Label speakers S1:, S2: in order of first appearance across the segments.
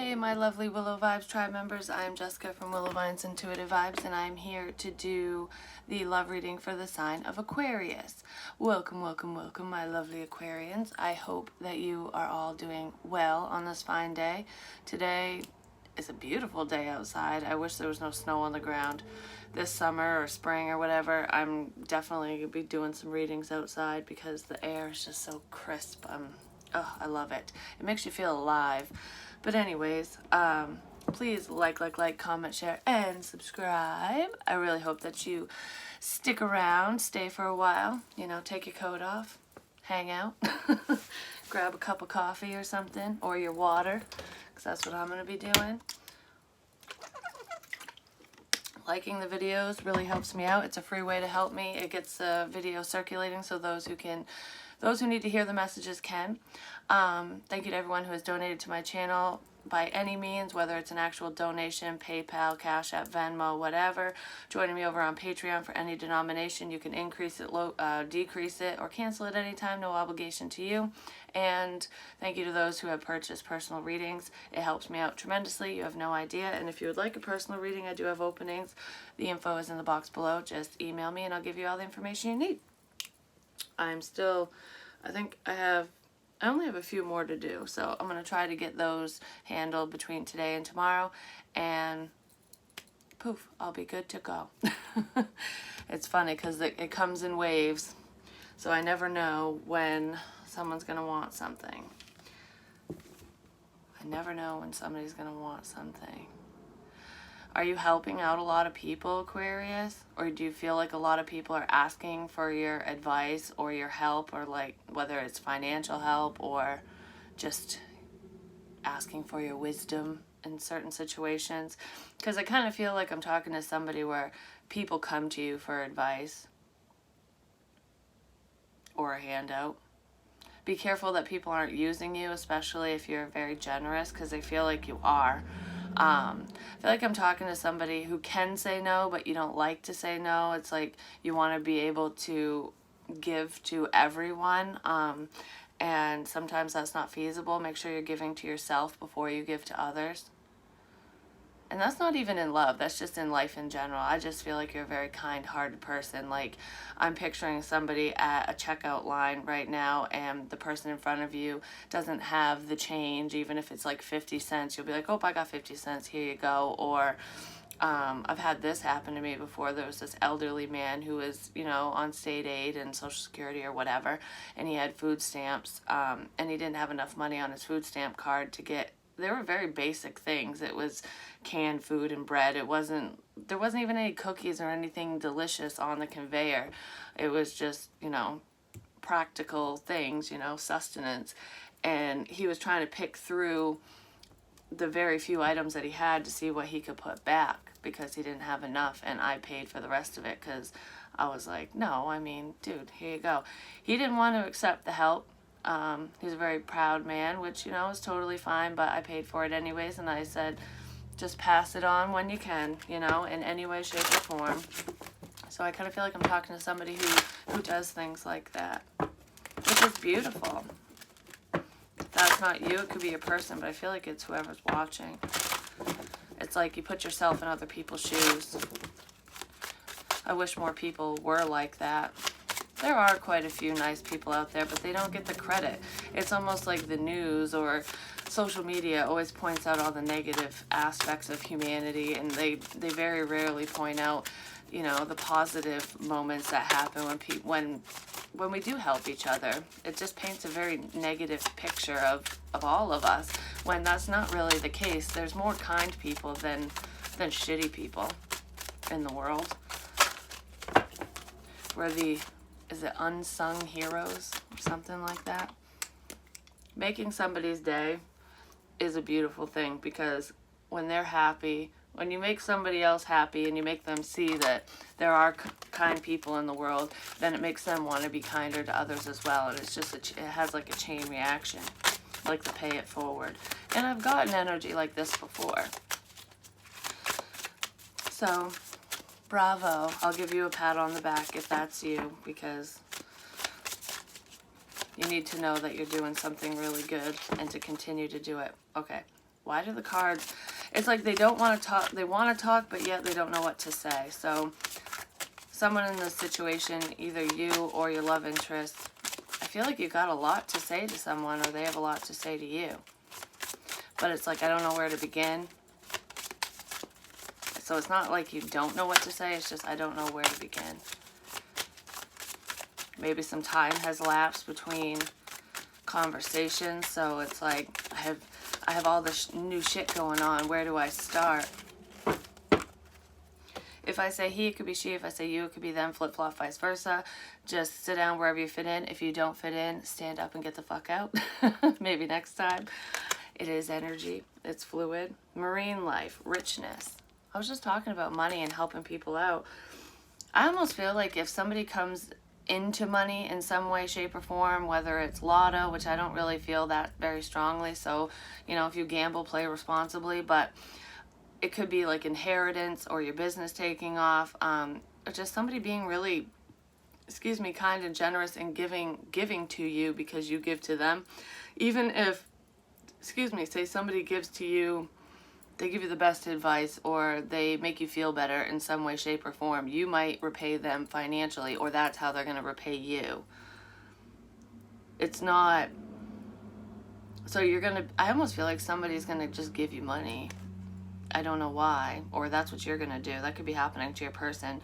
S1: Hey my lovely Willow Vibes tribe members, I'm Jessica from Willow Vines Intuitive Vibes, and I'm here to do the love reading for the sign of Aquarius. Welcome, welcome, welcome my lovely Aquarians. I hope that you are all doing well on this fine day. Today is a beautiful day outside. I wish there was no snow on the ground this summer or spring or whatever. I'm definitely going to be doing some readings outside because the air is just so crisp. Oh, I love it. It makes you feel alive. But anyways, please like, comment, share, and subscribe. I really hope that you stick around, stay for a while, you know, take your coat off, hang out, grab a cup of coffee or something, or your water, because that's what I'm going to be doing. Liking the videos really helps me out. It's a free way to help me. It gets the video circulating so those who need to hear the messages can. Thank you to everyone who has donated to my channel by any means, whether it's an actual donation, PayPal, Cash App, Venmo, whatever. Joining me over on Patreon for any denomination. You can increase it, decrease it, or cancel it anytime. No obligation to you. And thank you to those who have purchased personal readings. It helps me out tremendously. You have no idea. And if you would like a personal reading, I do have openings. The info is in the box below. Just email me and I'll give you all the information you need. I think I only have a few more to do, so I'm going to try to get those handled between today and tomorrow, and poof, I'll be good to go. It's funny because it comes in waves, so I never know when someone's going to want something. I never know when somebody's going to want something. Are you helping out a lot of people, Aquarius? Or do you feel like a lot of people are asking for your advice or your help, or like whether it's financial help or just asking for your wisdom in certain situations? Because I kind of feel like I'm talking to somebody where people come to you for advice or a handout. Be careful that people aren't using you, especially if you're very generous, because I feel like you are. I feel like I'm talking to somebody who can say no, but you don't like to say no. It's like you want to be able to give to everyone, and sometimes that's not feasible. Make sure you're giving to yourself before you give to others. And that's not even in love, that's just in life in general. I just feel like you're a very kind-hearted person. Like, I'm picturing somebody at a checkout line right now, and the person in front of you doesn't have the change, even if it's like 50 cents. You'll be like, oh, I got 50 cents, here you go. Or I've had this happen to me before. There was this elderly man who was, you know, on state aid and Social Security or whatever, and he had food stamps, and he didn't have enough money on his food stamp card to get. They were very basic things. It was canned food and bread. There wasn't even any cookies or anything delicious on the conveyor. It was just, you know, practical things, you know, sustenance. And he was trying to pick through the very few items that he had to see what he could put back because he didn't have enough, and I paid for the rest of it because I was like, no, I mean, dude, here you go. He didn't want to accept the help. He's a very proud man, which, you know, is totally fine, but I paid for it anyways, and I said, just pass it on when you can, you know, in any way, shape, or form. So I kind of feel like I'm talking to somebody who does things like that, which is beautiful. If that's not you, it could be a person, but I feel like it's whoever's watching. It's like you put yourself in other people's shoes. I wish more people were like that. There are quite a few nice people out there, but they don't get the credit. It's almost like the news or social media always points out all the negative aspects of humanity, and they very rarely point out, you know, the positive moments that happen when we do help each other. It just paints a very negative picture of all of us, when that's not really the case. There's more kind people than shitty people in the world. Is it unsung heroes or something like that? Making somebody's day is a beautiful thing, because when they're happy, when you make somebody else happy and you make them see that there are kind people in the world, then it makes them want to be kinder to others as well. And it's just, it has like a chain reaction, like the pay it forward. And I've gotten energy like this before. So, bravo. I'll give you a pat on the back if that's you, because you need to know that you're doing something really good and to continue to do it. Okay, Why do the cards... It's like they don't want to talk. They want to talk, but yet they don't know what to say. So someone in this situation, either you or your love interest, I feel like you got a lot to say to someone, or they have a lot to say to you. But it's like, I don't know where to begin. So it's not like you don't know what to say. It's just, I don't know where to begin. Maybe some time has lapsed between conversations. So it's like, I have all this new shit going on. Where do I start? If I say he, it could be she. If I say you, it could be them. Flip-flop, vice versa. Just sit down wherever you fit in. If you don't fit in, stand up and get the fuck out. Maybe next time. It is energy. It's fluid. Marine life. Richness. I was just talking about money and helping people out. I almost feel like if somebody comes into money in some way, shape, or form, whether it's lotto, which I don't really feel that very strongly. So, you know, if you gamble, play responsibly. But it could be like inheritance or your business taking off, or just somebody being really, kind and generous and giving to you because you give to them. Even if, say somebody gives to you, they give you the best advice or they make you feel better in some way, shape, or form, you might repay them financially, or that's how they're going to repay you. It's not, so I almost feel like somebody's going to just give you money. I don't know why, or that's what you're going to do. That could be happening to your person.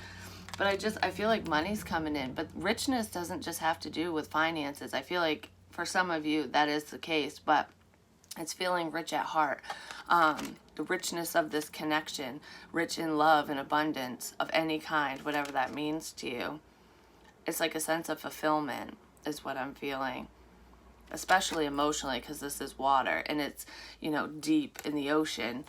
S1: But I feel like money's coming in. But richness doesn't just have to do with finances. I feel like for some of you that is the case, but it's feeling rich at heart. The richness of this connection, rich in love and abundance of any kind, whatever that means to you. It's like a sense of fulfillment is what I'm feeling. Especially emotionally, because this is water and it's, deep in the ocean.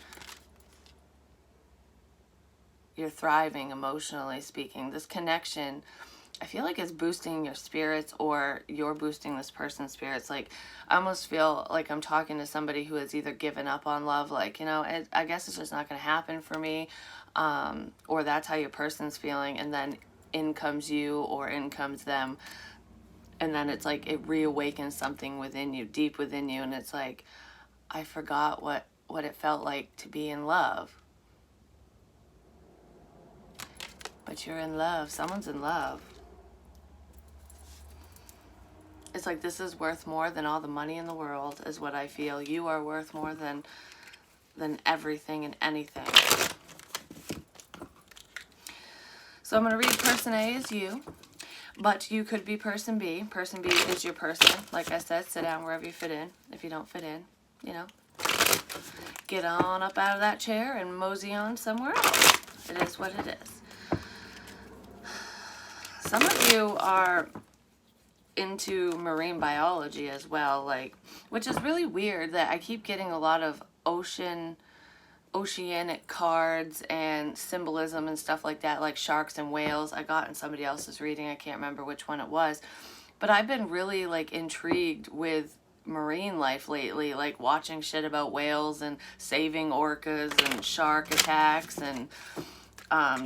S1: You're thriving emotionally speaking. This connection, I feel like it's boosting your spirits, or you're boosting this person's spirits. Like, I almost feel like I'm talking to somebody who has either given up on love, like, I guess it's just not going to happen for me, or that's how your person's feeling, and then in comes you, or in comes them, and then it's like it reawakens something within you, deep within you, and it's like, I forgot what it felt like to be in love. But you're in love. Someone's in love. It's like this is worth more than all the money in the world is what I feel. You are worth more than everything and anything. So I'm going to read person A is you, but you could be person B. Person B is your person. Like I said, sit down wherever you fit in. If you don't fit in, get on up out of that chair and mosey on somewhere else. It is what it is. Some of you are into marine biology as well, which is really weird that I keep getting a lot of oceanic cards and symbolism and stuff like that, like sharks and whales. I got in somebody else's reading. I can't remember which one it was. But I've been really intrigued with marine life lately, watching shit about whales and saving orcas and shark attacks and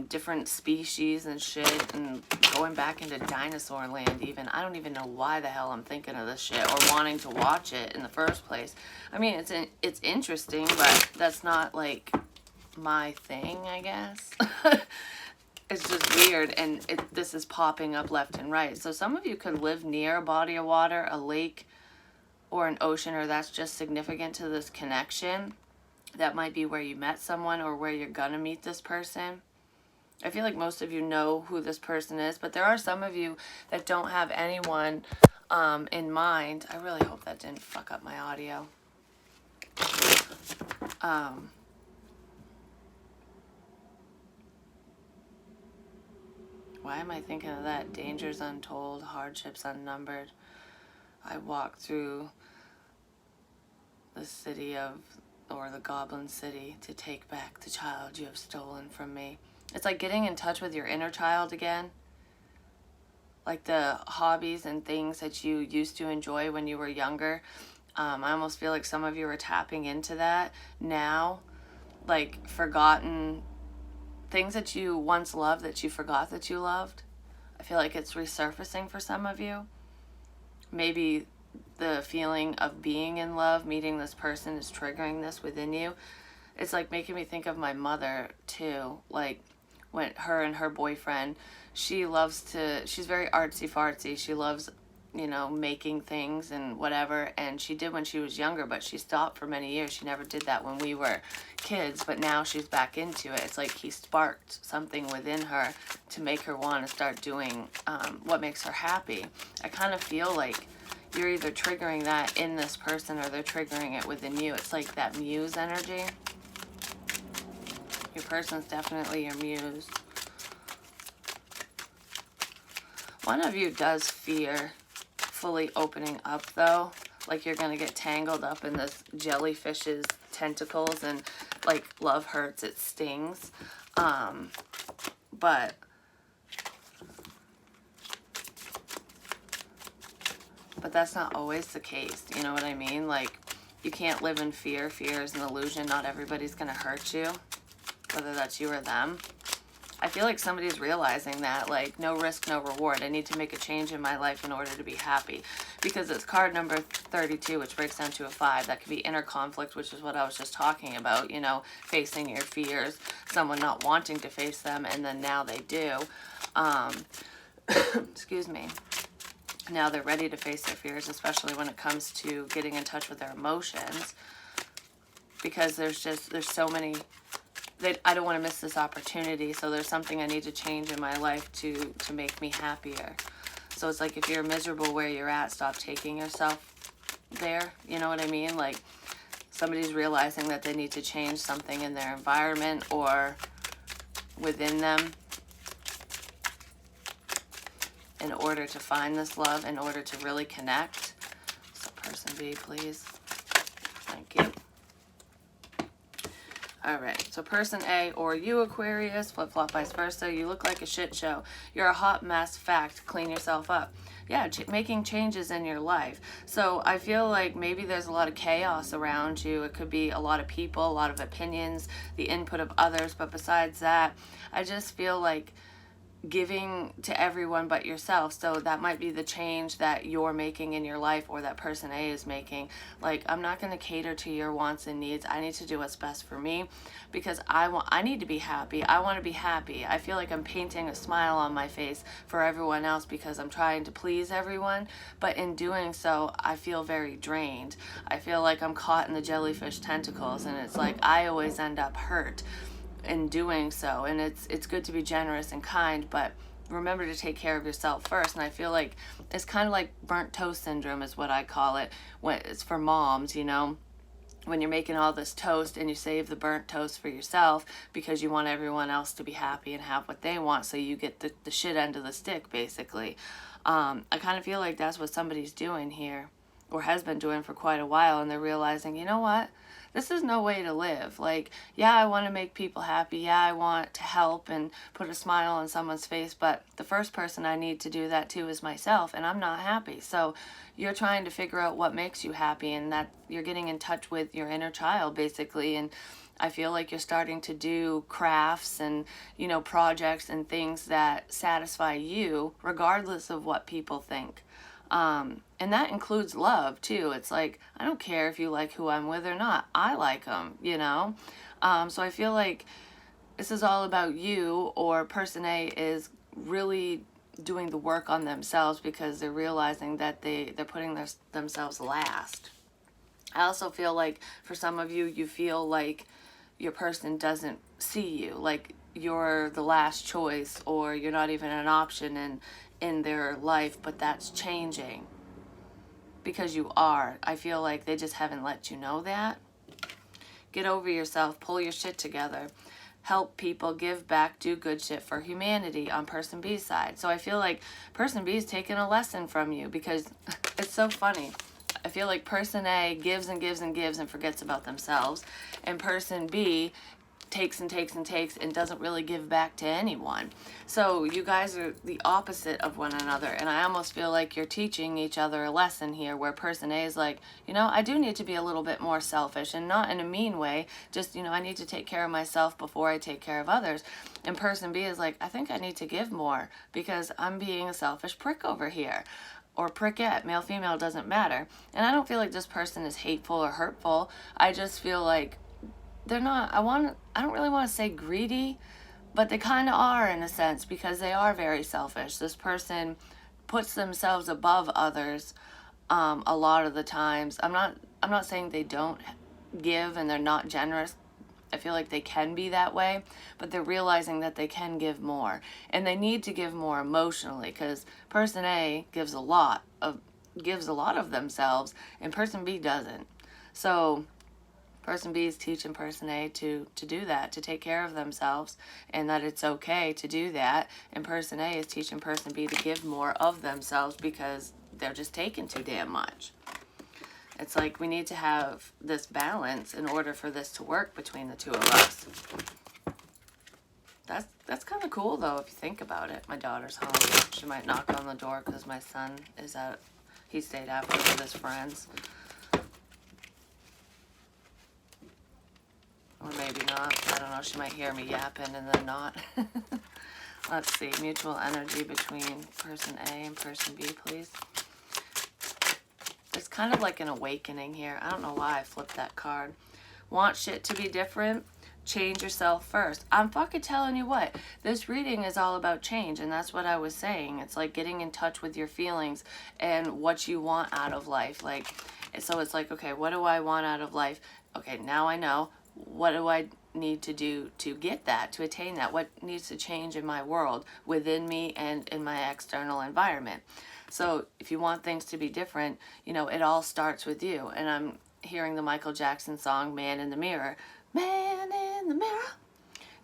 S1: different species and shit, and going back into dinosaur land even. I don't even know why the hell I'm thinking of this shit or wanting to watch it in the first place. I mean, it's interesting, but that's not my thing, I guess. It's just weird, and this is popping up left and right. So some of you could live near a body of water, a lake, or an ocean, or that's just significant to this connection. That might be where you met someone or where you're gonna meet this person. I feel like most of you know who this person is, but there are some of you that don't have anyone in mind. I really hope that didn't fuck up my audio. Why am I thinking of that? Dangers untold, hardships unnumbered. I walked through the city or the goblin city to take back the child you have stolen from me. It's like getting in touch with your inner child again. Like the hobbies and things that you used to enjoy when you were younger. I almost feel like some of you are tapping into that now. Forgotten things that you once loved that you forgot that you loved. I feel like it's resurfacing for some of you. Maybe the feeling of being in love, meeting this person is triggering this within you. It's like making me think of my mother too. Like when her and her boyfriend, she's very artsy fartsy. She loves, making things and whatever. And she did when she was younger, but she stopped for many years. She never did that when we were kids, but now she's back into it. It's like he sparked something within her to make her want to start doing what makes her happy. I kind of feel like you're either triggering that in this person or they're triggering it within you. It's like that muse energy. Your person's definitely your muse. One of you does fear fully opening up though. Like you're going to get tangled up in this jellyfish's tentacles, and like love hurts, it stings. But that's not always the case. You know what I mean? Like you can't live in fear. Fear is an illusion. Not everybody's going to hurt you, whether that's you or them. I feel like somebody's realizing that, like, no risk, no reward. I need to make a change in my life in order to be happy. Because it's card number 32, which breaks down to a 5. That could be inner conflict, which is what I was just talking about, facing your fears, someone not wanting to face them, and then now they do. Excuse me. Now they're ready to face their fears, especially when it comes to getting in touch with their emotions. Because there's so many... I don't want to miss this opportunity, so there's something I need to change in my life to make me happier. So it's like if you're miserable where you're at, stop taking yourself there. You know what I mean? Like somebody's realizing that they need to change something in their environment or within them in order to find this love, in order to really connect. So person B, please. Thank you. Alright, so person A or you, Aquarius, flip-flop vice versa, you look like a shit show. You're a hot mess, fact, clean yourself up. Yeah, making changes in your life. So I feel like maybe there's a lot of chaos around you. It could be a lot of people, a lot of opinions, the input of others. But besides that, I just feel like giving to everyone but yourself. So that might be the change that you're making in your life, or that person A is making. Like, I'm not going to cater to your wants and needs. I need to do what's best for me, because I need to be happy. I want to be happy. I feel like I'm painting a smile on my face for everyone else because I'm trying to please everyone, but in doing so I feel very drained. I feel like I'm caught in the jellyfish tentacles, and it's like I always end up hurt in doing so. And it's good to be generous and kind, but remember to take care of yourself first. And I feel like it's kind of like burnt toast syndrome is what I call it, when it's for moms, when you're making all this toast and you save the burnt toast for yourself because you want everyone else to be happy and have what they want, so you get the shit end of the stick, basically. I kind of feel like that's what somebody's doing here, or has been doing for quite a while, and they're realizing, you know what? This is no way to live. Like, yeah, I want to make people happy. Yeah, I want to help and put a smile on someone's face. But the first person I need to do that to is myself, and I'm not happy. So you're trying to figure out what makes you happy, and that you're getting in touch with your inner child, basically. And I feel like you're starting to do crafts and, projects and things that satisfy you, regardless of what people think. And that includes love too. It's like, I don't care if you like who I'm with or not. I like them, So I feel like this is all about you, or person A is really doing the work on themselves because they're realizing that they're putting themselves last. I also feel like for some of you, you feel like your person doesn't see you, like you're the last choice, or you're not even an option in their life, but that's changing because you are. I feel like they just haven't let you know that. Get over yourself, pull your shit together, help people, give back, do good shit for humanity on person B's side. So I feel like person B is taking a lesson from you, because it's so funny. I feel like person A gives and gives and gives and forgets about themselves, and person B takes and takes and takes and doesn't really give back to anyone. So you guys are the opposite of one another, and I almost feel like you're teaching each other a lesson here, where person A is like, I do need to be a little bit more selfish, and not in a mean way, just, I need to take care of myself before I take care of others. And person B is like, I think I need to give more because I'm being a selfish prick over here. or prickette, male, female, doesn't matter. And I don't feel like this person is hateful or hurtful. I just feel like they're not, I don't really want to say greedy, but they kind of are in a sense, because they are very selfish. This person puts themselves above others a lot of the times. I'm not saying they don't give and they're not generous. I feel like they can be that way, but they're realizing that they can give more, and they need to give more emotionally, because person A gives a lot of themselves, and person B doesn't. So person B is teaching person A to do that, to take care of themselves, and that it's okay to do that. And person A is teaching person B to give more of themselves because they're just taking too damn much. It's like we need to have this balance in order for this to work between the two of us. That's kind of cool, though, if you think about it. My daughter's home. She might knock on the door because my son is he stayed out with his friends. Or maybe not. I don't know. She might hear me yapping and then not. Let's see. Mutual energy between person A and person B, please. It's kind of like an awakening here. I don't know why I flipped that card. Want shit to be different? Change yourself first. I'm fucking telling you what. This reading is all about change, and that's what I was saying. It's like getting in touch with your feelings and what you want out of life. Like, so it's like, okay, what do I want out of life? Okay, now I know. What do I need to do to get that, to attain that? What needs to change in my world, within me and in my external environment? So if you want things to be different, you know, it all starts with you. And I'm hearing the Michael Jackson song, Man in the Mirror. Man in the mirror.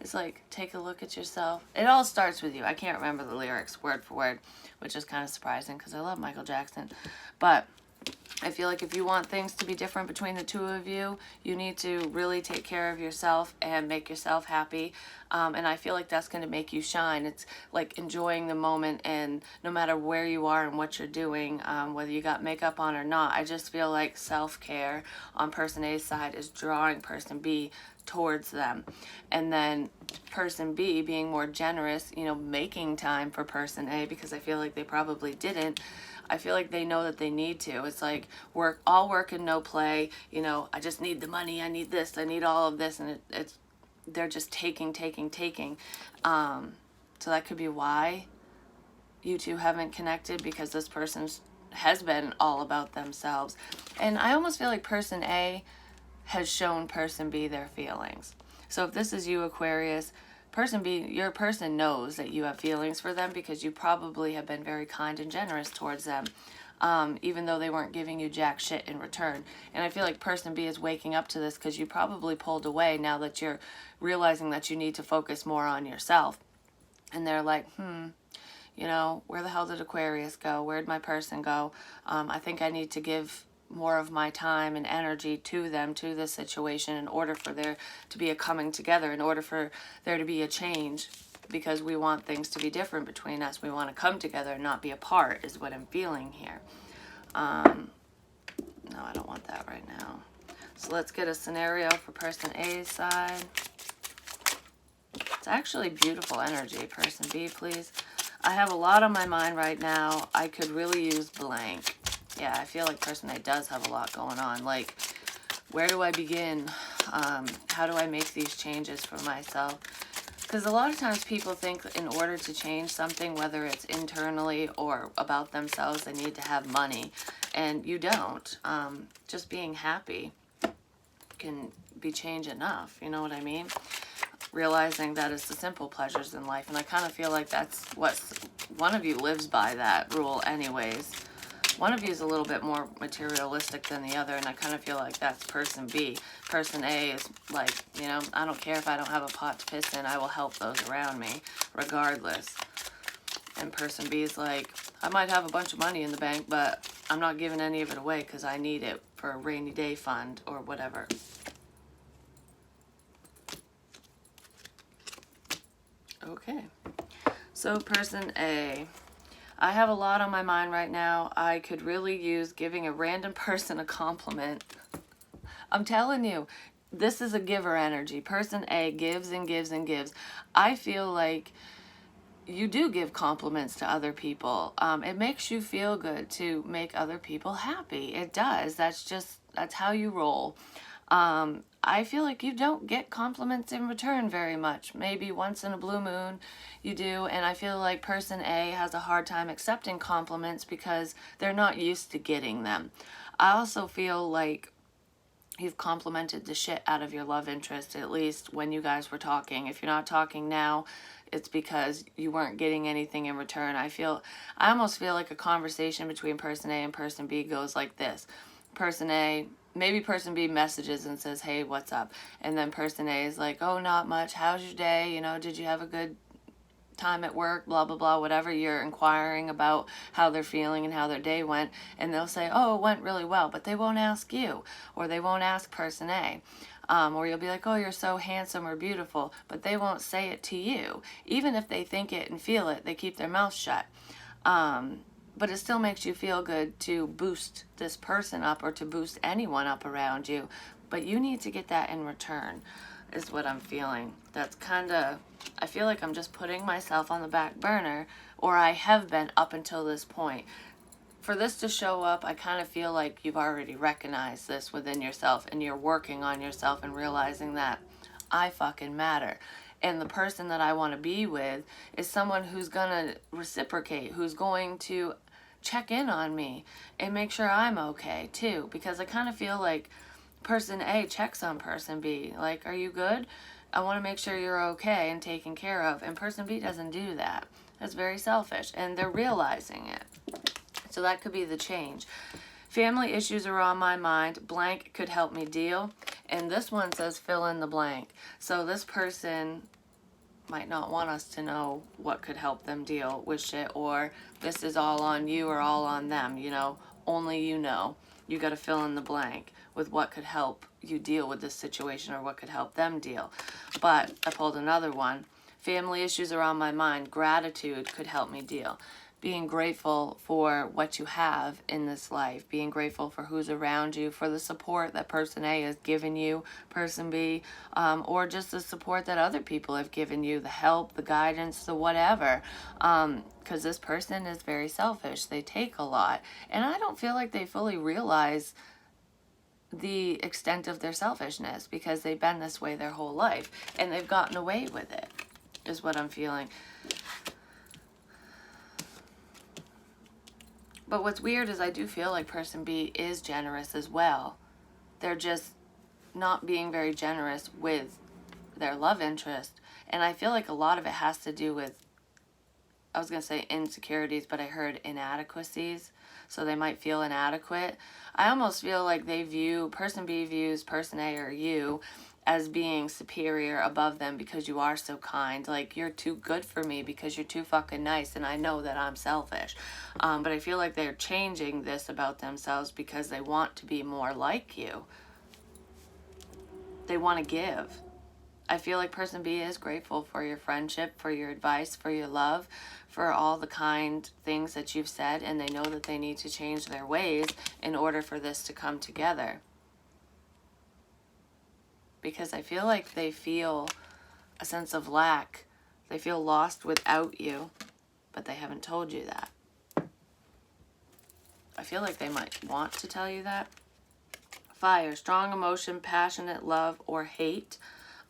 S1: It's like, take a look at yourself. It all starts with you. I can't remember the lyrics word for word, which is kind of surprising because I love Michael Jackson. But I feel like if you want things to be different between the two of you, you need to really take care of yourself and make yourself happy. And I feel like that's going to make you shine. It's like enjoying the moment, and no matter where you are and what you're doing, whether you got makeup on or not, I just feel like self-care on person A's side is drawing person B towards them. And then person B being more generous, you know, making time for person A, because I feel like they probably didn't. I feel like they know that they need to. It's like all work and no play. You know, I just need the money. I need this. I need all of this. And they're just taking. So that could be why you two haven't connected, because this person has been all about themselves. And I almost feel like person A has shown person B their feelings. So if this is you, Aquarius, person B, your person knows that you have feelings for them, because you probably have been very kind and generous towards them, even though they weren't giving you jack shit in return. And I feel like person B is waking up to this because you probably pulled away now that you're realizing that you need to focus more on yourself. And they're like, you know, where the hell did Aquarius go? Where'd my person go? I think I need to give more of my time and energy to them, to this situation, in order for there to be a coming together, in order for there to be a change, because we want things to be different between us. We want to come together and not be apart, is what I'm feeling here. No, I don't want that right now. So let's get a scenario for person A's side. It's actually beautiful energy. Person B, please. I have a lot on my mind right now. I could really use blank. Yeah, I feel like person A does have a lot going on. Like, where do I begin? How do I make these changes for myself? Because a lot of times people think in order to change something, whether it's internally or about themselves, they need to have money. And you don't. Just being happy can be change enough. You know what I mean? Realizing that it's the simple pleasures in life. And I kind of feel like that's what one of you lives by, that rule anyways. One of you is a little bit more materialistic than the other, and I kind of feel like that's person B. Person A is like, you know, I don't care if I don't have a pot to piss in, I will help those around me regardless. And person B is like, I might have a bunch of money in the bank, but I'm not giving any of it away because I need it for a rainy day fund or whatever. Okay, so person A. I have a lot on my mind right now. I could really use giving a random person a compliment. I'm telling you, this is a giver energy. Person A gives and gives and gives. I feel like you do give compliments to other people. It makes you feel good to make other people happy. It does. That's how you roll. I feel like you don't get compliments in return very much. Maybe once in a blue moon you do, and I feel like person A has a hard time accepting compliments because they're not used to getting them. I also feel like you've complimented the shit out of your love interest, at least when you guys were talking. If you're not talking now, it's because you weren't getting anything in return. I almost feel like a conversation between person A and person B goes like this. Person A, maybe person B messages and says, hey, what's up? And then person A is like, oh, not much. How's your day? You know, did you have a good time at work, blah blah blah, whatever. You're inquiring about how they're feeling and how their day went, and they'll say, oh, it went really well, but they won't ask you, or they won't ask person A. Or you'll be like, oh, you're so handsome or beautiful, but they won't say it to you. Even if they think it and feel it, they keep their mouth shut. But it still makes you feel good to boost this person up or to boost anyone up around you. But you need to get that in return, is what I'm feeling. That's kind of, I feel like I'm just putting myself on the back burner, or I have been up until this point. For this to show up, I kind of feel like you've already recognized this within yourself, and you're working on yourself and realizing that I fucking matter. And the person that I want to be with is someone who's going to reciprocate, who's going to check in on me and make sure I'm okay too. Because I kind of feel like person A checks on person B. Like, are you good? I want to make sure you're okay and taken care of. And person B doesn't do that. That's very selfish. And they're realizing it. So that could be the change. Family issues are on my mind. Blank could help me deal. And this one says fill in the blank. So this person might not want us to know what could help them deal with shit, or this is all on you or all on them, you know. Only you know. You got to fill in the blank with what could help you deal with this situation or what could help them deal. But I pulled another one. Family issues are on my mind. Gratitude could help me deal. Being grateful for what you have in this life. Being grateful for who's around you, for the support that person A has given you, person B, or just the support that other people have given you, the help, the guidance, the whatever. Because this person is very selfish. They take a lot. And I don't feel like they fully realize the extent of their selfishness because they've been this way their whole life. And they've gotten away with it, is what I'm feeling. But what's weird is I do feel like person B is generous as well. They're just not being very generous with their love interest. And I feel like a lot of it has to do with, I was going to say insecurities, but I heard inadequacies. So they might feel inadequate. I almost feel like person B views person A or you as being superior above them because you are so kind. Like, you're too good for me because you're too fucking nice, and I know that I'm selfish. But I feel like they're changing this about themselves because they want to be more like you. They want to give. I feel like person B is grateful for your friendship, for your advice, for your love, for all the kind things that you've said, and they know that they need to change their ways in order for this to come together. Because I feel like they feel a sense of lack. They feel lost without you, but they haven't told you that. I feel like they might want to tell you that. Fire, strong emotion, passionate love, or hate.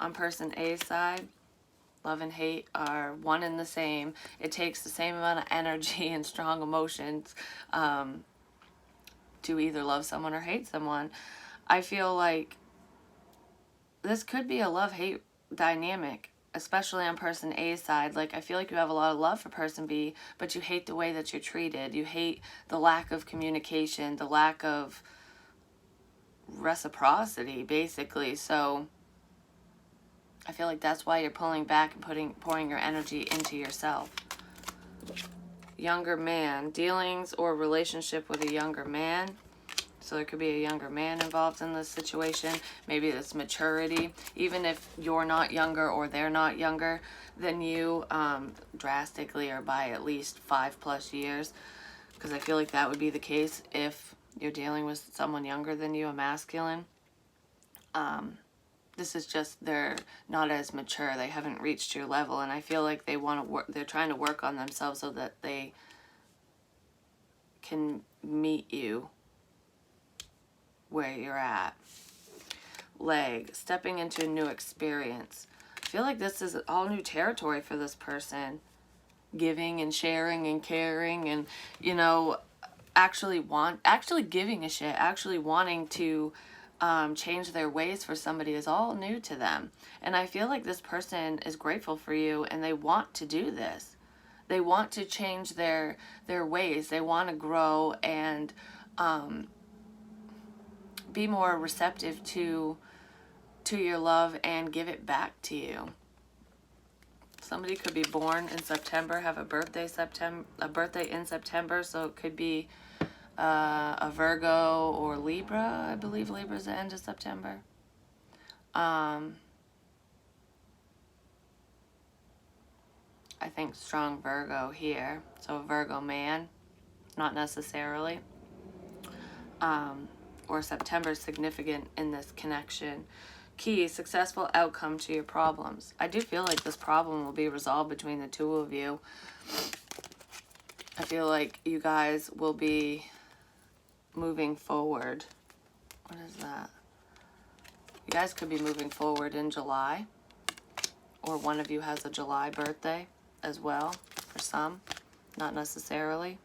S1: On person A's side, love and hate are one and the same. It takes the same amount of energy and strong emotions to either love someone or hate someone. I feel like this could be a love-hate dynamic, especially on person A's side. Like, I feel like you have a lot of love for person B, but you hate the way that you're treated. You hate the lack of communication, the lack of reciprocity, basically. So I feel like that's why you're pulling back and pouring your energy into yourself. Younger man, dealings or relationship with a younger man. So there could be a younger man involved in this situation. Maybe it's maturity. Even if you're not younger or they're not younger than you, drastically, or by at least 5+ years. Because I feel like that would be the case if you're dealing with someone younger than you, a masculine. This is just they're not as mature. They haven't reached your level, and I feel like they want to work. They're trying to work on themselves so that they can meet you where you're at. Leg, stepping into a new experience. I feel like this is all new territory for this person. Giving and sharing and caring and, you know, actually giving a shit, actually wanting to change their ways for somebody is all new to them. And I feel like this person is grateful for you and they want to do this. They want to change their ways. They want to grow and be more receptive to your love and give it back to you. Somebody could be born in September, have a birthday in September, so it could be a Virgo or Libra. I believe Libra's the end of September. I think strong Virgo here, so a Virgo man, not necessarily. Or September is significant in this connection. Key, successful outcome to your problems. I do feel like this problem will be resolved between the two of you. I feel like you guys will be moving forward. What is that? You guys could be moving forward in July. Or one of you has a July birthday as well, for some. Not necessarily.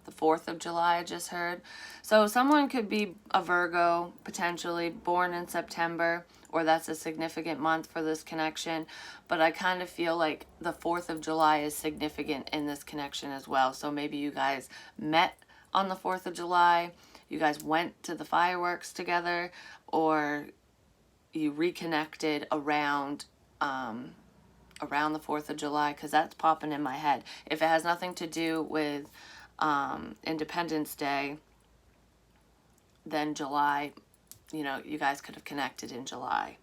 S1: The 4th of July, I just heard. So someone could be a Virgo, potentially, born in September, or that's a significant month for this connection. But I kind of feel like the 4th of July is significant in this connection as well. So maybe you guys met on the 4th of July, you guys went to the fireworks together, or you reconnected around the 4th of July, because that's popping in my head. If it has nothing to do with Independence Day, then July, you know, you guys could have connected in July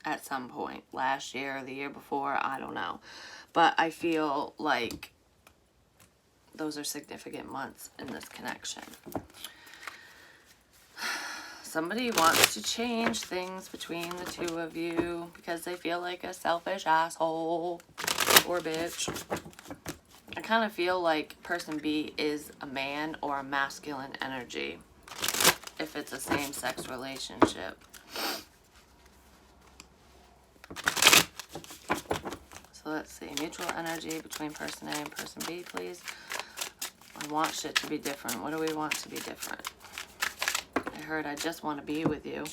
S1: at some point last year or the year before, I don't know. But I feel like those are significant months in this connection. Somebody wants to change things between the two of you because they feel like a selfish asshole or bitch. I kind of feel like person B is a man or a masculine energy if it's a same-sex relationship. So let's see. Mutual energy between person A and person B, please. I want shit to be different. What do we want to be different? I heard I just want to be with you.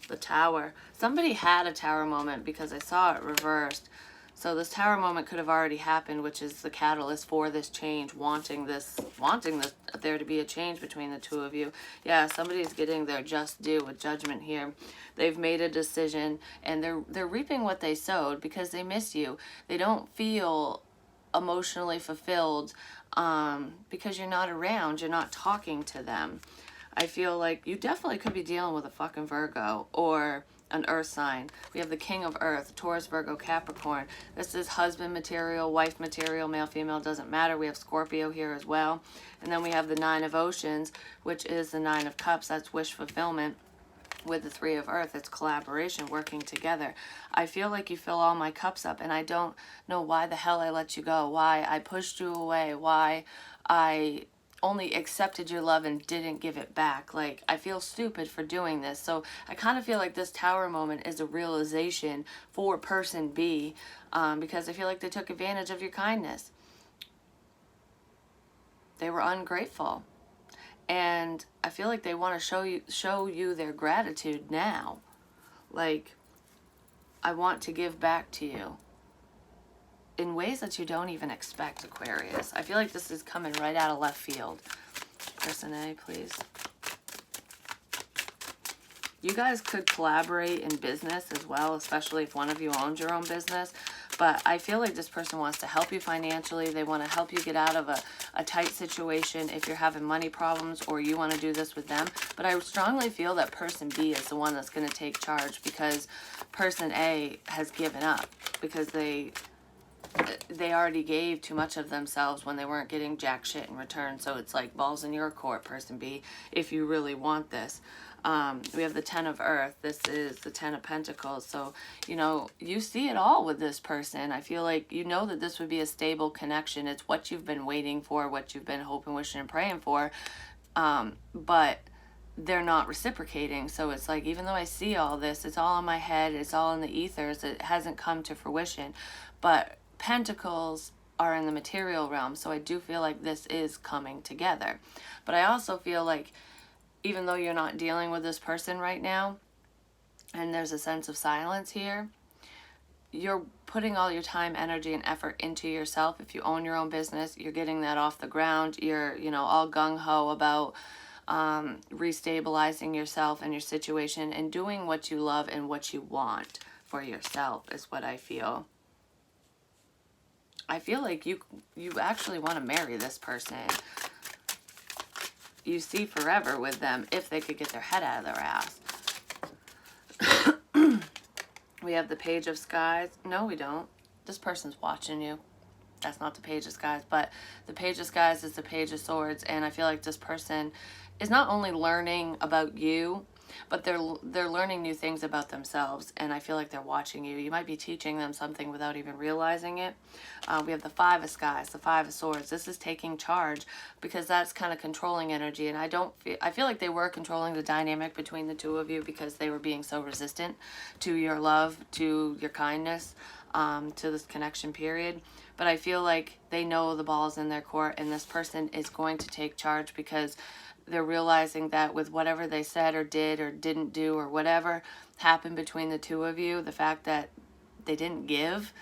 S1: The Tower. Somebody had a Tower moment because I saw it reversed. So this Tower moment could have already happened, which is the catalyst for this change, wanting there to be a change between the two of you. Yeah, somebody's getting their just due with Judgment here. They've made a decision, and they're reaping what they sowed because they miss you. They don't feel emotionally fulfilled because you're not around, you're not talking to them. I feel like you definitely could be dealing with a fucking Virgo or an earth sign. We have the King of Earth, Taurus, Virgo, Capricorn. This is husband material, wife material, male, female, doesn't matter. We have Scorpio here as well. And then we have the Nine of Oceans, which is the Nine of Cups. That's wish fulfillment. With the Three of Earth, it's collaboration, working together. I feel like you fill all my cups up, and I don't know why the hell I let you go, why I pushed you away, why I only accepted your love and didn't give it back. Like, I feel stupid for doing this. So I kind of feel like this Tower moment is a realization for person B, because I feel like they took advantage of your kindness. They were ungrateful. And I feel like they want to show you their gratitude now. Like, I want to give back to you in ways that you don't even expect, Aquarius. I feel like this is coming right out of left field. Person A, please. You guys could collaborate in business as well, especially if one of you owns your own business. But I feel like this person wants to help you financially. They want to help you get out of a tight situation if you're having money problems or you want to do this with them. But I strongly feel that person B is the one that's going to take charge because person A has given up because they they already gave too much of themselves when they weren't getting jack shit in return. So it's like balls in your court, person B, if you really want this. We have the Ten of Earth. This is the Ten of Pentacles. So, you know, you see it all with this person. I feel like you know that this would be a stable connection. It's what you've been waiting for, what you've been hoping, wishing, and praying for. But they're not reciprocating. So it's like, even though I see all this, it's all in my head, it's all in the ethers, it hasn't come to fruition. But Pentacles are in the material realm, so I do feel like this is coming together. But I also feel like, even though you're not dealing with this person right now, and there's a sense of silence here, you're putting all your time, energy, and effort into yourself. If you own your own business, you're getting that off the ground. You're, you know, all gung-ho about restabilizing yourself and your situation and doing what you love and what you want for yourself is what I feel. I feel like you actually want to marry this person. You see forever with them if they could get their head out of their ass. We have the Page of Skies. No, we don't. This person's watching you. That's not the Page of Skies, but the Page of Skies is the Page of Swords, and I feel like this person is not only learning about you, but they're learning new things about themselves, and I feel like they're watching you. You might be teaching them something without even realizing it. We have the Five of Skies, the Five of Swords. This is taking charge, because that's kind of controlling energy, and I feel like they were controlling the dynamic between the two of you because they were being so resistant to your love, to your kindness, to this connection period. But I feel like they know the ball's in their court, and this person is going to take charge because they're realizing that with whatever they said or did or didn't do or whatever happened between the two of you, the fact that they didn't give,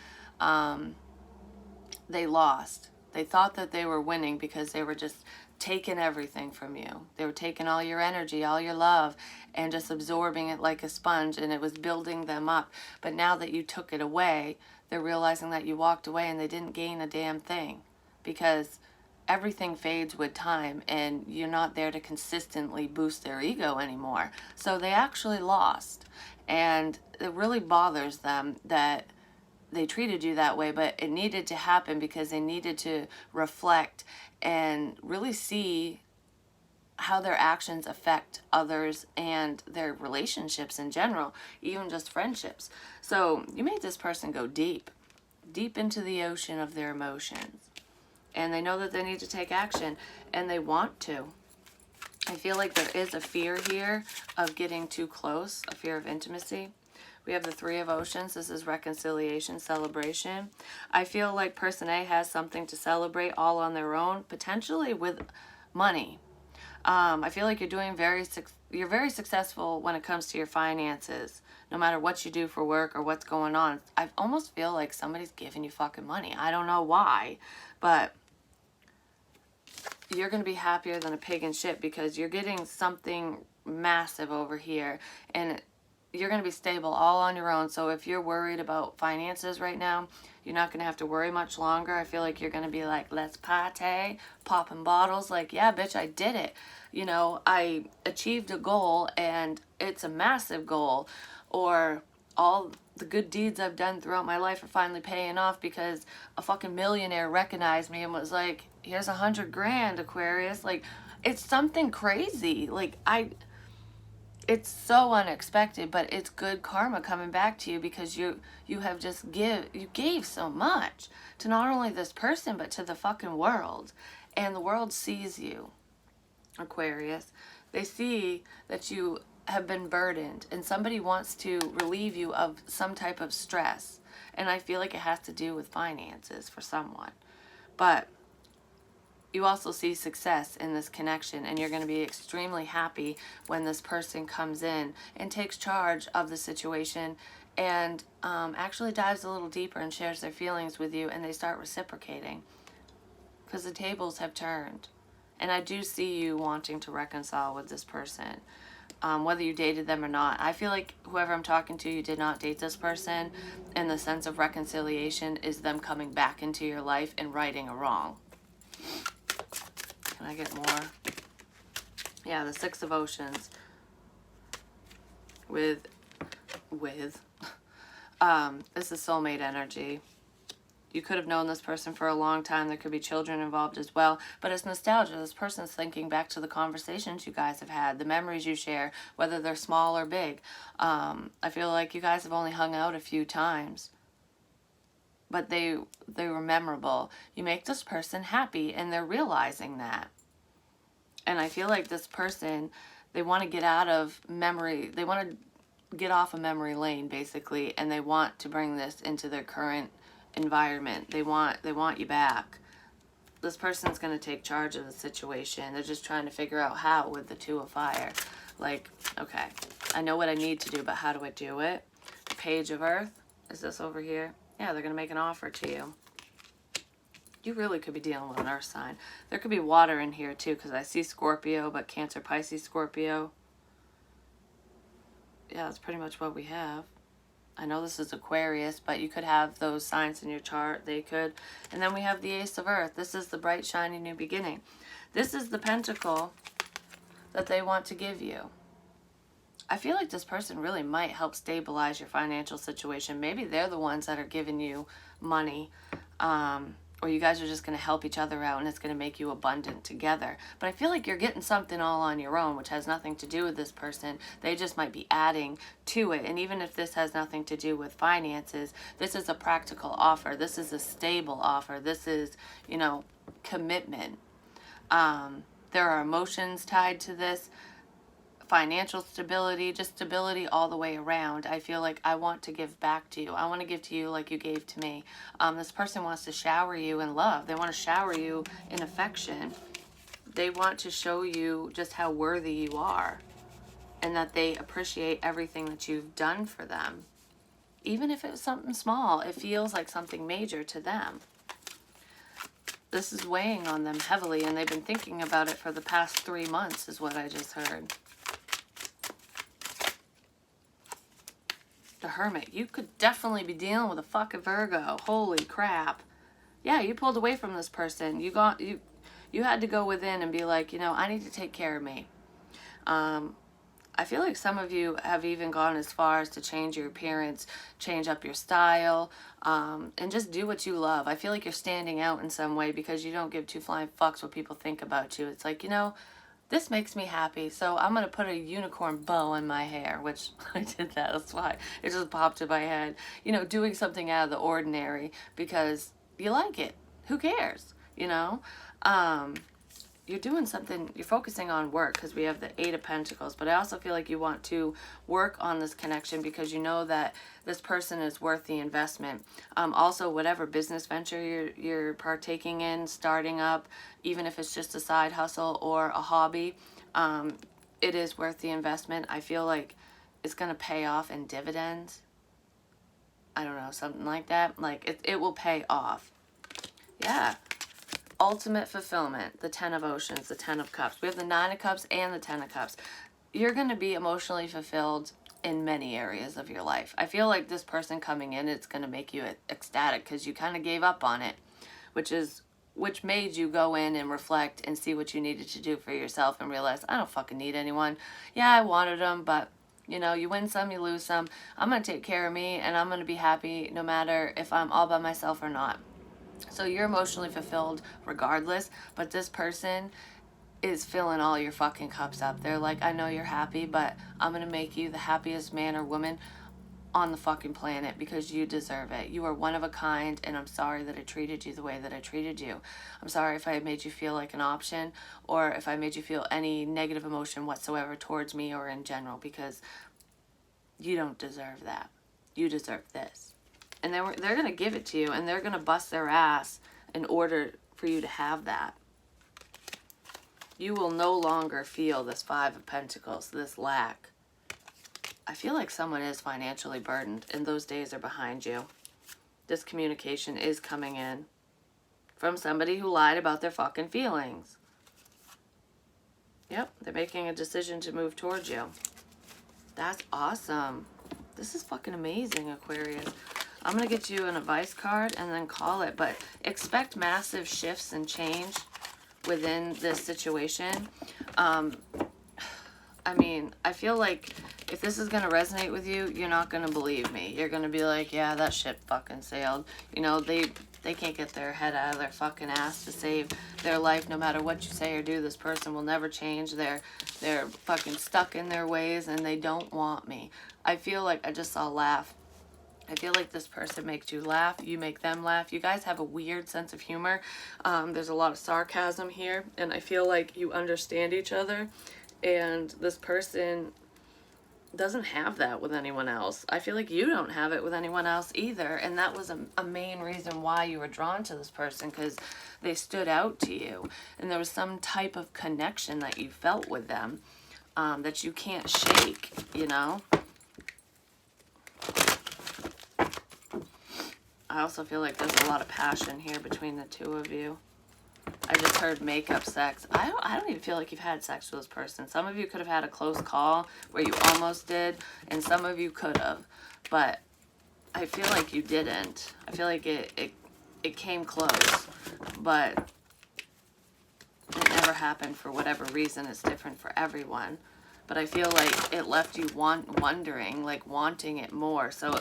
S1: they lost. They thought that they were winning because they were just taking everything from you. They were taking all your energy, all your love, and just absorbing it like a sponge, and it was building them up. But now that you took it away, they're realizing that you walked away and they didn't gain a damn thing, because everything fades with time and you're not there to consistently boost their ego anymore. So they actually lost, and it really bothers them that they treated you that way, but it needed to happen because they needed to reflect and really see how their actions affect others and their relationships in general, even just friendships. So you made this person go deep into the ocean of their emotions. And they know that they need to take action, and they want to. I feel like there is a fear here of getting too close, a fear of intimacy. We have the Three of Oceans. This is reconciliation, celebration. I feel like person A has something to celebrate all on their own, potentially with money. I feel like you're very successful when it comes to your finances, no matter what you do for work or what's going on. I almost feel like somebody's giving you fucking money. I don't know why, but you're going to be happier than a pig in shit because you're getting something massive over here, and you're going to be stable all on your own. So if you're worried about finances right now, you're not going to have to worry much longer. I feel like you're going to be like, let's party, popping bottles. Like, yeah, bitch, I did it. You know, I achieved a goal, and it's a massive goal. Or all the good deeds I've done throughout my life are finally paying off because a fucking millionaire recognized me and was like, here's $100 grand, Aquarius. Like, it's something crazy. Like, it's so unexpected, but it's good karma coming back to you because you have just you gave so much to not only this person, but to the fucking world. And the world sees you, Aquarius. They see that you have been burdened, and somebody wants to relieve you of some type of stress. And I feel like it has to do with finances for someone. But you also see success in this connection, and you're going to be extremely happy when this person comes in and takes charge of the situation and actually dives a little deeper and shares their feelings with you, and they start reciprocating because the tables have turned. And I do see you wanting to reconcile with this person, whether you dated them or not. I feel like whoever I'm talking to, you did not date this person, and the sense of reconciliation is them coming back into your life and righting a wrong. Can I get more? Yeah, the Six of Oceans. This is soulmate energy. You could have known this person for a long time. There could be children involved as well. But it's nostalgia. This person's thinking back to the conversations you guys have had, the memories you share, whether they're small or big. I feel like you guys have only hung out a few times, but they were memorable. You make this person happy, and they're realizing that. And I feel like this person, they want to get out of memory. They want to get off a memory lane, basically, and they want to bring this into their current environment. They want you back. This person's going to take charge of the situation. They're just trying to figure out how with the Two of Fire. Like, okay, I know what I need to do, but how do I do it? The Page of Earth. Is this over here? Yeah, they're going to make an offer to you. You really could be dealing with an earth sign. There could be water in here too, because I see Scorpio, but Cancer, Pisces, Scorpio. Yeah, that's pretty much what we have. I know this is Aquarius, but you could have those signs in your chart. They could. And then we have the Ace of Earth. This is the bright, shiny new beginning. This is the pentacle that they want to give you. I feel like this person really might help stabilize your financial situation. Maybe they're the ones that are giving you money. Or you guys are just going to help each other out and it's going to make you abundant together. But I feel like you're getting something all on your own, which has nothing to do with this person. They just might be adding to it. And even if this has nothing to do with finances, this is a practical offer. This is a stable offer. This is, you know, commitment. There are emotions tied to this. Financial stability, just stability all the way around. I feel like I want to give back to you. I want to give to you like you gave to me. This person wants to shower you in love. They want to shower you in affection. They want to show you just how worthy you are and that they appreciate everything that you've done for them. Even if it was something small, it feels like something major to them. This is weighing on them heavily, and they've been thinking about it for the past 3 months is what I just heard. The Hermit. You could definitely be dealing with a fucking Virgo. Holy crap. Yeah, you pulled away from this person. You had to go within and be like, you know, I need to take care of me. I feel like some of you have even gone as far as to change your appearance, change up your style, and just do what you love. I feel like you're standing out in some way because you don't give two flying fucks what people think about you. It's like, you know, this makes me happy, so I'm going to put a unicorn bow in my hair, which I did that. That's why it just popped in my head. You know, doing something out of the ordinary because you like it. Who cares? You know? You're doing something, you're focusing on work because we have the Eight of Pentacles, but I also feel like you want to work on this connection because you know that this person is worth the investment. Also, whatever business venture you're partaking in, starting up, even if it's just a side hustle or a hobby, it is worth the investment. I feel like it's going to pay off in dividends. I don't know, something like that. Like, it will pay off. Yeah. Ultimate fulfillment, the Ten of Oceans, the Ten of Cups. We have the Nine of Cups and the Ten of Cups. You're going to be emotionally fulfilled in many areas of your life. I feel like this person coming in, it's going to make you ecstatic because you kind of gave up on it, which made you go in and reflect and see what you needed to do for yourself and realize, I don't fucking need anyone. Yeah, I wanted them, but you know, you win some, you lose some. I'm going to take care of me and I'm going to be happy no matter if I'm all by myself or not. So you're emotionally fulfilled regardless, but this person is filling all your fucking cups up. They're like, I know you're happy, but I'm going to make you the happiest man or woman on the fucking planet because you deserve it. You are one of a kind, and I'm sorry that I treated you the way that I treated you. I'm sorry if I made you feel like an option or if I made you feel any negative emotion whatsoever towards me or in general, because you don't deserve that. You deserve this. And they're going to give it to you, and they're going to bust their ass in order for you to have that. You will no longer feel this Five of Pentacles, this lack. I feel like someone is financially burdened, and those days are behind you. This communication is coming in from somebody who lied about their fucking feelings. Yep, they're making a decision to move towards you. That's awesome. This is fucking amazing, Aquarius. I'm going to get you an advice card and then call it, but expect massive shifts and change within this situation. I mean, I feel like if this is going to resonate with you, you're not going to believe me. You're going to be like, yeah, that ship fucking sailed. You know, They can't get their head out of their fucking ass to save their life. No matter what you say or do, this person will never change. They're fucking stuck in their ways and they don't want me. I feel like I just saw laugh. I feel like this person makes you laugh. You make them laugh. You guys have a weird sense of humor. There's a lot of sarcasm here. And I feel like you understand each other. And this person doesn't have that with anyone else. I feel like you don't have it with anyone else either. And that was a main reason why you were drawn to this person, because they stood out to you. And there was some type of connection that you felt with them that you can't shake, you know? I also feel like there's a lot of passion here between the two of you. I just heard makeup sex. I don't even feel like you've had sex with this person. Some of you could have had a close call where you almost did, and some of you could have. But I feel like you didn't. I feel like it came close, but it never happened for whatever reason. It's different for everyone. But I feel like it left you wondering, like wanting it more. So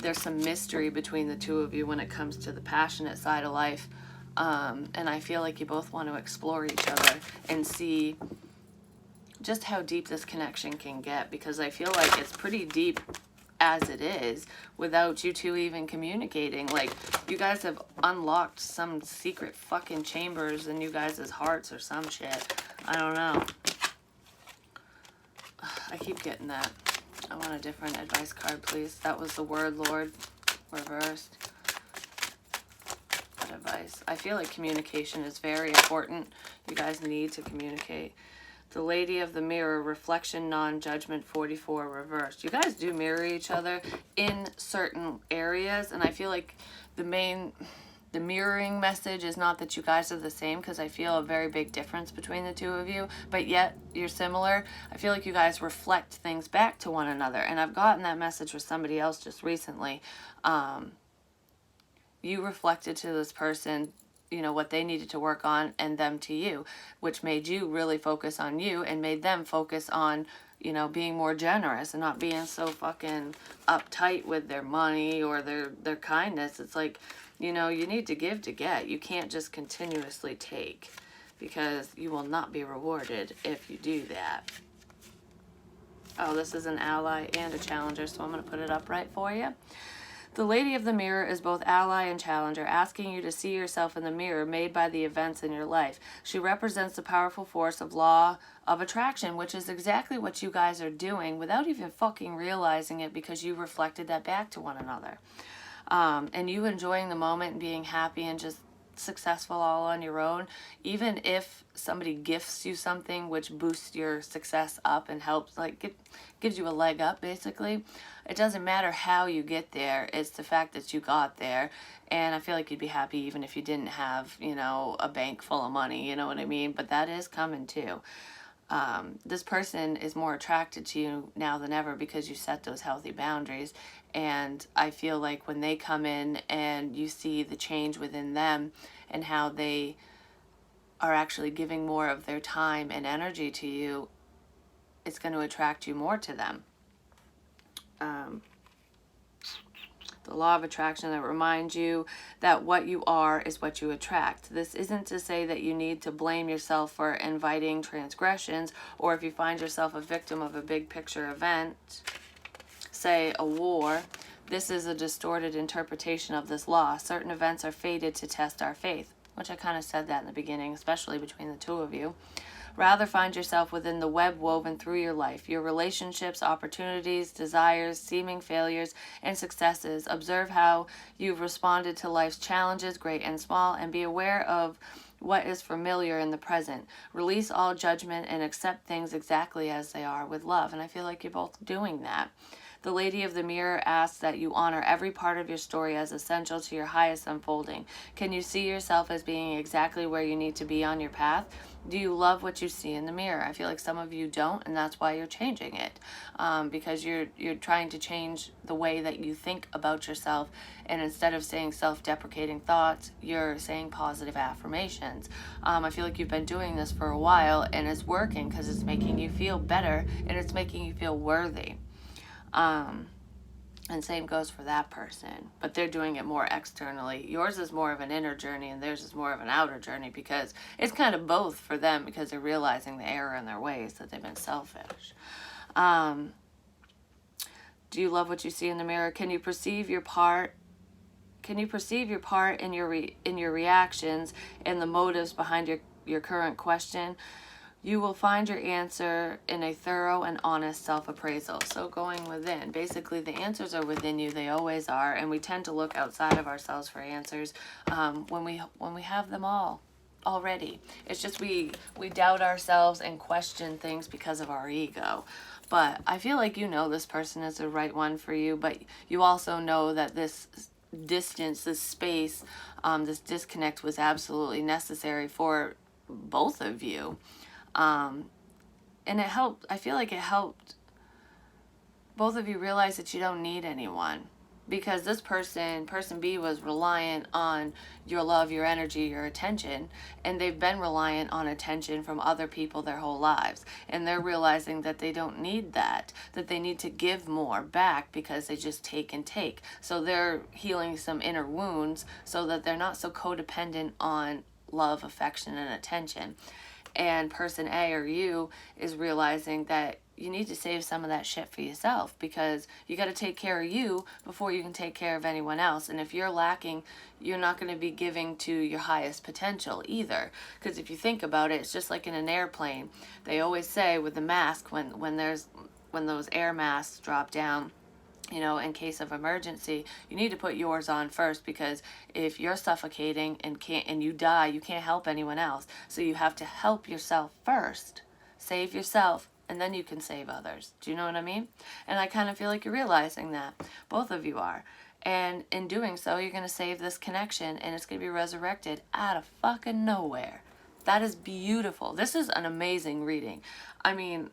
S1: there's some mystery between the two of you when it comes to the passionate side of life. And I feel like you both want to explore each other and see just how deep this connection can get, because I feel like it's pretty deep as it is without you two even communicating. Like, you guys have unlocked some secret fucking chambers in you guys' hearts or some shit. I don't know. I keep getting that. I want a different advice card, please. That was the word Lord reversed. Advice. I feel like communication is very important. You guys need to communicate. The Lady of the Mirror, reflection, non-judgment, 44 reversed. You guys do mirror each other in certain areas, and I feel like the mirroring message is not that you guys are the same, because I feel a very big difference between the two of you, but yet you're similar. I feel like you guys reflect things back to one another, and I've gotten that message with somebody else just recently. You reflected to this person, you know, what they needed to work on, and them to you, which made you really focus on you and made them focus on, you know, being more generous and not being so fucking uptight with their money or their kindness. It's like, you know, you need to give to get. You can't just continuously take, because you will not be rewarded if you do that. Oh, this is an ally and a challenger, so I'm going to put it upright for you. The Lady of the Mirror is both ally and challenger, asking you to see yourself in the mirror made by the events in your life. She represents the powerful force of law of attraction, which is exactly what you guys are doing without even fucking realizing it, because you reflected that back to one another. And you enjoying the moment and being happy and just successful all on your own, even if somebody gifts you something which boosts your success up and helps, like, gives you a leg up, basically. It doesn't matter how you get there. It's the fact that you got there. And I feel like you'd be happy even if you didn't have, you know, a bank full of money, you know what I mean? But that is coming too. This person is more attracted to you now than ever because you set those healthy boundaries. And I feel like when they come in and you see the change within them and how they are actually giving more of their time and energy to you, it's going to attract you more to them. The law of attraction that reminds you that what you are is what you attract. This isn't to say that you need to blame yourself for inviting transgressions, or if you find yourself a victim of a big picture event, say a war. This is a distorted interpretation of this law. Certain events are fated to test our faith, which I kind of said that in the beginning, especially between the two of you. Rather, find yourself within the web woven through your life, your relationships, opportunities, desires, seeming failures, and successes. Observe how you've responded to life's challenges, great and small, and be aware of what is familiar in the present. Release all judgment and accept things exactly as they are with love. And I feel like you're both doing that. The Lady of the Mirror asks that you honor every part of your story as essential to your highest unfolding. Can you see yourself as being exactly where you need to be on your path? Do you love what you see in the mirror? I feel like some of you don't, and that's why you're changing it. Because you're trying to change the way that you think about yourself, and instead of saying self-deprecating thoughts, you're saying positive affirmations. I feel like you've been doing this for a while, and it's working because it's making you feel better, and it's making you feel worthy. And same goes for that person, but they're doing it more externally. Yours is more of an inner journey and theirs is more of an outer journey, because it's kind of both for them, because they're realizing the error in their ways, that they've been selfish. Do you love what you see in the mirror? Can you perceive your part? Can you perceive your part in your reactions and the motives behind your current question? You will find your answer in a thorough and honest self-appraisal. So going within. Basically, the answers are within you. They always are. And we tend to look outside of ourselves for answers when we have them all already. It's just we doubt ourselves and question things because of our ego. But I feel like you know this person is the right one for you, but you also know that this distance, this space, this disconnect was absolutely necessary for both of you. And it helped, I feel like it helped both of you realize that you don't need anyone, because this person B, was reliant on your love, your energy, your attention, and they've been reliant on attention from other people their whole lives, and they're realizing that they don't need that they need to give more back, because they just take and take. So they're healing some inner wounds so that they're not so codependent on love, affection, and attention. And person A, or you, is realizing that you need to save some of that shit for yourself, because you got to take care of you before you can take care of anyone else. And if you're lacking, you're not going to be giving to your highest potential either. Because if you think about it, it's just like in an airplane. They always say with the mask, when those air masks drop down, you know, in case of emergency, you need to put yours on first, because if you're suffocating and you die, you can't help anyone else. So you have to help yourself first, save yourself, and then you can save others. Do you know what I mean? And I kind of feel like you're realizing that. Both of you are. And in doing so, you're going to save this connection, and it's going to be resurrected out of fucking nowhere. That is beautiful. This is an amazing reading. I mean,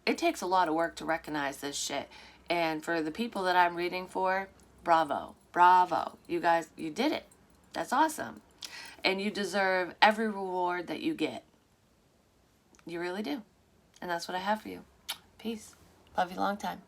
S1: it takes a lot of work to recognize this shit. And for the people that I'm reading for, bravo. Bravo. You guys, you did it. That's awesome. And you deserve every reward that you get. You really do. And that's what I have for you. Peace. Love you long time.